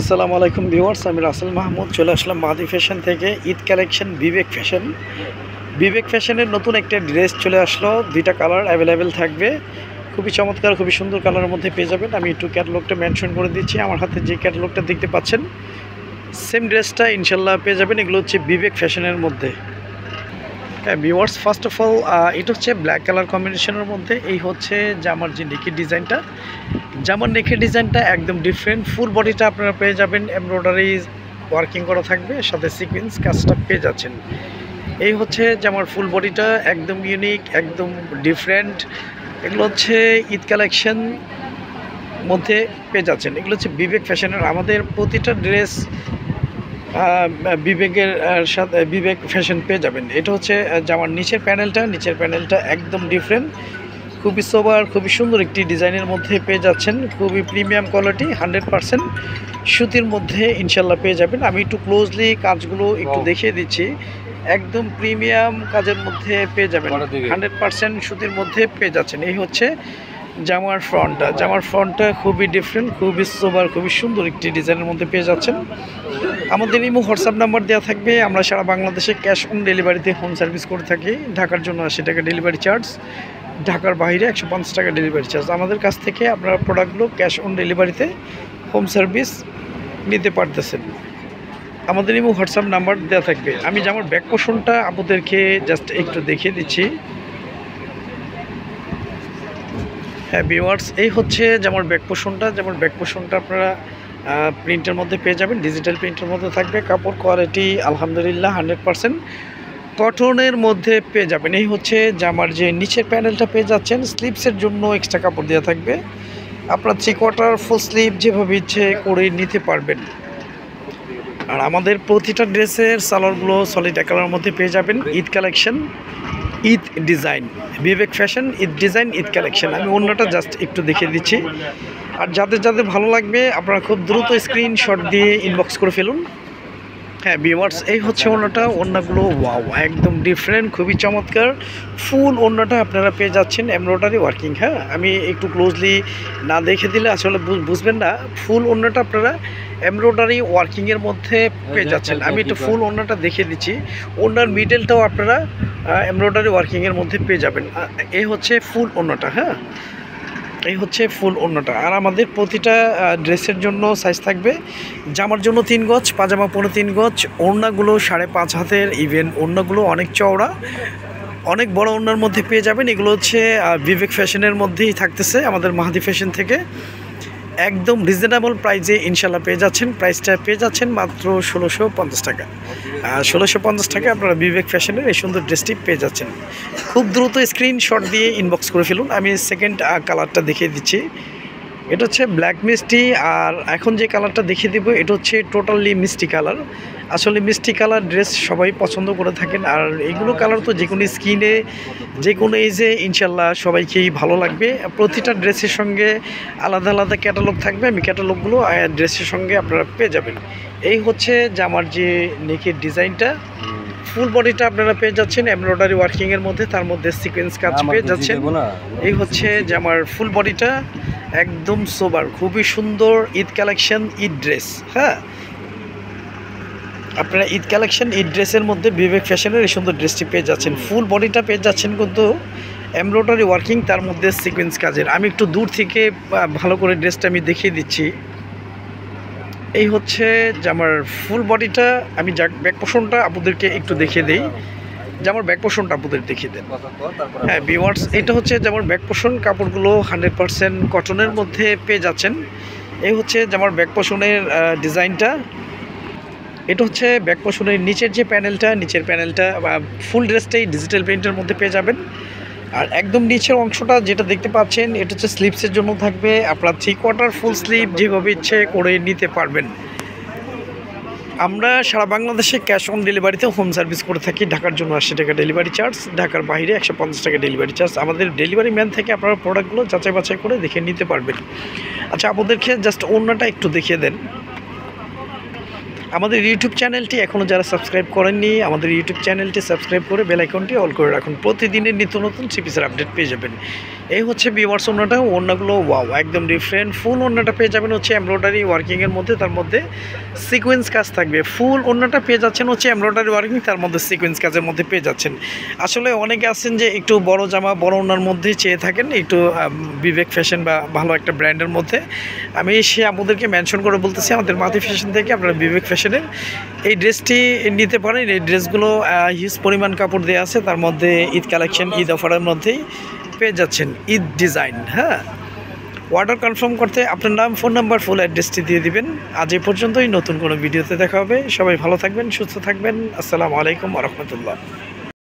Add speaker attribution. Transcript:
Speaker 1: আসসালামু আলাইকুম ভিউয়ার্স, আমি রাসেল মাহমুদ চলে আসলাম মাদি ফ্যাশন থেকে। ঈদ কালেকশন বিবেক ফ্যাশনের নতুন একটা ড্রেস চলে আসলো। দুইটা কালার অ্যাভেলেবেল থাকবে, খুবই চমৎকার, খুবই সুন্দর কালারের মধ্যে পেয়ে যাবেন। আমি একটু ক্যাটালগটা মেনশন করে দিচ্ছি। আমার হাতে যে ক্যাটালগটা দেখতে পাচ্ছেন, সেম ড্রেসটা ইনশাল্লাহ পেয়ে যাবেন। এগুলো হচ্ছে বিবেক ফ্যাশনের মধ্যে। হ্যাঁ ভিউয়ার্স, ফার্স্ট অফ অল এটা হচ্ছে ব্ল্যাক কালার কম্বিনেশনের মধ্যে। এই হচ্ছে জামার যে নেকের ডিজাইনটা, জামার নেকের ডিজাইনটা একদম ডিফারেন্ট। ফুল বডিটা আপনারা পেয়ে যাবেন এমব্রয়ডারি ওয়ার্কিং করা থাকবে, সাথে সিকোয়েন্স কাজটা পেয়ে যাচ্ছেন। এই হচ্ছে জামার ফুল বডিটা, একদম ইউনিক, একদম ডিফারেন্ট। এগুলো হচ্ছে ঈদ কালেকশন মধ্যে পেয়ে যাচ্ছেন। এগুলো হচ্ছে বিবেক ফ্যাশনের। আমাদের প্রতিটা ড্রেস বিবেকের সাথে বিবেক ফ্যাশন পেয়ে যাবেন। এটা হচ্ছে জামার নিচের প্যানেলটা একদম ডিফারেন্ট, খুবই সোবার, খুবই সুন্দর একটি ডিজাইনের মধ্যে পেয়ে যাচ্ছেন। খুবই প্রিমিয়াম কোয়ালিটি, 100% সুতির মধ্যে ইনশাল্লাহ পেয়ে যাবেন। আমি একটু ক্লোজলি কাজগুলো একটু দেখিয়ে দিচ্ছি। একদম প্রিমিয়াম কাজের মধ্যে পেয়ে যাবেন, 100% সুতির মধ্যে পেয়ে যাচ্ছেন। এই হচ্ছে জামার ফ্রন্টটা খুবই ডিফারেন্ট, খুবই সোবার, খুবই সুন্দর একটি ডিজাইনের মধ্যে পেয়ে যাচ্ছেন। আমাদের ইমো হোয়াটসঅ্যাপ নাম্বার দেওয়া থাকবে। আমরা সারা বাংলাদেশে ক্যাশ অন ডেলিভারিতে হোম সার্ভিস করে থাকি। ঢাকার জন্য 80 টাকা ডেলিভারি চার্জ, ঢাকার বাইরে 150 টাকা ডেলিভারি চার্জ। আমাদের কাছ থেকে আপনারা প্রোডাক্টগুলো ক্যাশ অন ডেলিভারিতে হোম সার্ভিস নিতে পারতেছেন। আমাদের ইমো হোয়াটসঅ্যাপ নাম্বার দেওয়া থাকবে। আমি জামার ব্যাক পোর্শনটা আপনাদেরকে জাস্ট একটু দেখিয়ে দিচ্ছি। হ্যাঁ ভিউয়ার্স, এই হচ্ছে জামার ব্যাক পোর্শনটা আপনারা প্রিন্টের মধ্যে পেয়ে যাবেন, ডিজিটাল প্রিন্টের মধ্যে থাকবে। কাপড় কোয়ালিটি আলহামদুলিল্লাহ 100% কটনের মধ্যে পেয়ে যাবেন। এই হচ্ছে জামার যে নিচের প্যানেলটা পেয়ে যাচ্ছেন। স্লিভসের জন্য এক্সট্রা কাপড় দেওয়া থাকবে, আপনার 3/4 ফুল স্লিভ যেভাবে ইচ্ছে করে নিতে পারবেন। আর আমাদের প্রতিটা ড্রেসের সালোয়ারগুলো সলিড কালারের মধ্যে পেয়ে যাবেন। ঈদ কালেকশন, ঈদ ডিজাইন, বিবেক ফ্যাশন, ঈদ কালেকশন। আমি অন্যটা জাস্ট একটু দেখিয়ে দিচ্ছি। আর যাদের ভালো লাগবে আপনারা খুব দ্রুত স্ক্রিনশট দিয়ে ইনবক্স করে ফেলুন। হ্যাঁ ভিউয়ার্স, এই হচ্ছে ওড়নাগুলো ওয়াও, একদম ডিফারেন্ট, খুবই চমৎকার। ফুল ওড়নাটা আপনারা পেয়ে যাচ্ছেন এমব্রয়ডারি ওয়ার্কিং। হ্যাঁ, আমি একটু ক্লোজলি না দেখে দিলে আসলে বুঝবেন না। ফুল ওড়নাটা আপনারা এমব্রয়ডারি ওয়ার্কিংয়ের মধ্যে পেয়ে যাচ্ছেন। আমি একটু ফুল ওড়নাটা দেখিয়ে দিচ্ছি। ওড়নার মিডলটাও আপনারা এমব্রয়ডারি ওয়ার্কিংয়ের মধ্যে পেয়ে যাবেন। এই হচ্ছে ফুল ওড়নাটা। হ্যাঁ, এই হচ্ছে ফুল ওড়নাটা। আর আমাদের প্রতিটা ড্রেসের জন্য সাইজ থাকবে। জামার জন্য 3 গজ, পাজামা 3 গজ, ওড়নাগুলো 5.5 হাতের। ইভেন ওড়নাগুলো অনেক চওড়া, অনেক বড় ওড়নার মধ্যে পেয়ে যাবেন। এগুলো হচ্ছে বিবেক ফ্যাশনের মধ্যেই থাকতেছে, আমাদের মাহাদি ফ্যাশন থেকে। একদম রিজনেবল প্রাইসে ইনশাল্লাহ পেয়ে যাচ্ছেন। প্রাইসটা পেয়ে যাচ্ছেন মাত্র 1650 টাকা। 1650 টাকা আপনারা বিবেক ফ্যাশনের এই সুন্দর ড্রেসটি পেয়ে যাচ্ছেন। খুব দ্রুত স্ক্রিনশট দিয়ে ইনবক্স করে ফেলুন। আমি সেকেন্ড কালারটা দেখিয়ে দিচ্ছি। এটা হচ্ছে ব্ল্যাক মিষ্টি। আর এখন যে কালারটা দেখিয়ে দেবো এটা হচ্ছে টোটালি মিষ্টি কালার। আসলে মিষ্টি কালার ড্রেস সবাই পছন্দ করে থাকেন। আর এইগুলো কালার তো যে কোনো স্কিনে, যে কোনো এজে ইনশাল্লাহ সবাইকেই ভালো লাগবে। প্রতিটা ড্রেসের সঙ্গে আলাদা আলাদা ক্যাটালগ থাকবে। আমি ক্যাটালগুলো ড্রেসের সঙ্গে আপনারা পেয়ে যাবেন। এই হচ্ছে জামার যে নেকের ডিজাইনটা, ফুল বডিটা আপনারা পেয়ে যাচ্ছেন এমব্রয়ডারি ওয়ার্কিংয়ের মধ্যে, তার মধ্যে সিকোয়েন্স কাজ পেয়ে যাচ্ছেন। এই হচ্ছে জামার ফুল বডিটা, একদম সোবার, খুবই সুন্দর ঈদ কালেকশন, ঈদ ড্রেস। হ্যাঁ, আপনারা ঈদ কালেকশন, ঈদ ড্রেসের মধ্যে বিবেক ফ্যাশনের এই সুন্দর ড্রেসটি পেয়ে যাচ্ছেন। ফুল বডিটা পেয়ে যাচ্ছেন কিন্তু এমব্রয়ডারি ওয়ার্কিং, তার মধ্যে সিকোয়েন্স কাজের। আমি একটু দূর থেকে ভালো করে ড্রেসটা আমি দেখিয়ে দিচ্ছি। এই হচ্ছে জামার ফুল বডিটা। আমি ব্যাক পোর্শনটা আপনাদেরকে একটু দেখিয়ে দিই। জামার ব্যাক পোর্শনটা আপনাদের দেখিয়ে দেন। হ্যাঁ ভিউয়ার্স, এটা হচ্ছে জামার ব্যাক পোর্শন। কাপড়গুলো 100% কটনের মধ্যে পেয়ে যাচ্ছেন। এই হচ্ছে জামার ব্যাক পোর্শনের ডিজাইনটা। এটা হচ্ছে ব্যাক পোর্শনের নিচের প্যানেলটা ফুল ড্রেসটাই ডিজিটাল প্রিন্টের মধ্যে পেয়ে যাবেন। আর একদম নিচের অংশটা যেটা দেখতে পাচ্ছেন এটা হচ্ছে স্লিভসের জন্য থাকবে। আপনার 3/4 ফুল স্লিভ যেভাবে ইচ্ছে করে নিতে পারবেন। আমরা সারা বাংলাদেশে ক্যাশ অন ডেলিভারিতে হোম সার্ভিস করে থাকি। ঢাকার জন্য 80 টাকা ডেলিভারি চার্জ, ঢাকার বাইরে 150 টাকা ডেলিভারি চার্জ। আমাদের ডেলিভারি ম্যান থেকে আপনারা প্রোডাক্টগুলো যাচাই বাছাই করে দেখে নিতে পারবেন। আচ্ছা, আপনাদেরকে জাস্ট ওড়নাটা একটু দেখিয়ে দেন। আমাদের ইউটিউব চ্যানেলটি এখনও যারা সাবস্ক্রাইব করেননি আমাদের ইউটিউব চ্যানেলটি সাবস্ক্রাইব করে বেল আইকনটি অল করে রাখুন, প্রতিদিনের নিত্য নতুন থ্রি পিসের আপডেট পেয়ে যাবেন। এই হচ্ছে ভিউয়ার্স ওড়নাটা, ওড়নাগুলো ওয়াও একদম ডিফারেন্ট। ফুল ওড়নাটা পেয়ে যাবেন হচ্ছে এমব্রয়ডারি ওয়ার্কিংয়ের মধ্যে, তার মধ্যে সিকোয়েন্স কাজ থাকবে। ফুল ওড়নাটা পেয়ে যাচ্ছেন হচ্ছে এমব্রয়ডারি ওয়ার্কিং, তার মধ্যে সিকোয়েন্স কাজের মধ্যে পেয়ে যাচ্ছেন। আসলে অনেকে আছেন যে একটু বড় জামা বড় ওড়নার মধ্যে চেয়ে থাকেন, একটু বিবেক ফ্যাশন বা ভালো একটা ব্র্যান্ডের মধ্যে। আমি সে আপনাদেরকে মেনশন করে বলতেছি আমাদের মাতি ফ্যাশন থেকে আপনারা বিবেক ফ্যাশনের এই ড্রেসটি নিতে পারেন। এই ড্রেসগুলো হিউজ পরিমাণ কাপড় দেওয়া আছে, তার মধ্যে ঈদ কালেকশন ঈদ অফারের মধ্যেই পেয়ে যাচ্ছেন ঈদ ডিজাইন। হ্যাঁ, অর্ডার কনফার্ম করতে আপনার নাম ফোন নাম্বার ফুল অ্যাড্রেসটি দিয়ে দিবেন। আজ এই পর্যন্তই, নতুন কোনো ভিডিওতে দেখা হবে। সবাই ভালো থাকবেন, সুস্থ থাকবেন। আসসালামু আলাইকুম ওয়া রাহমাতুল্লাহ।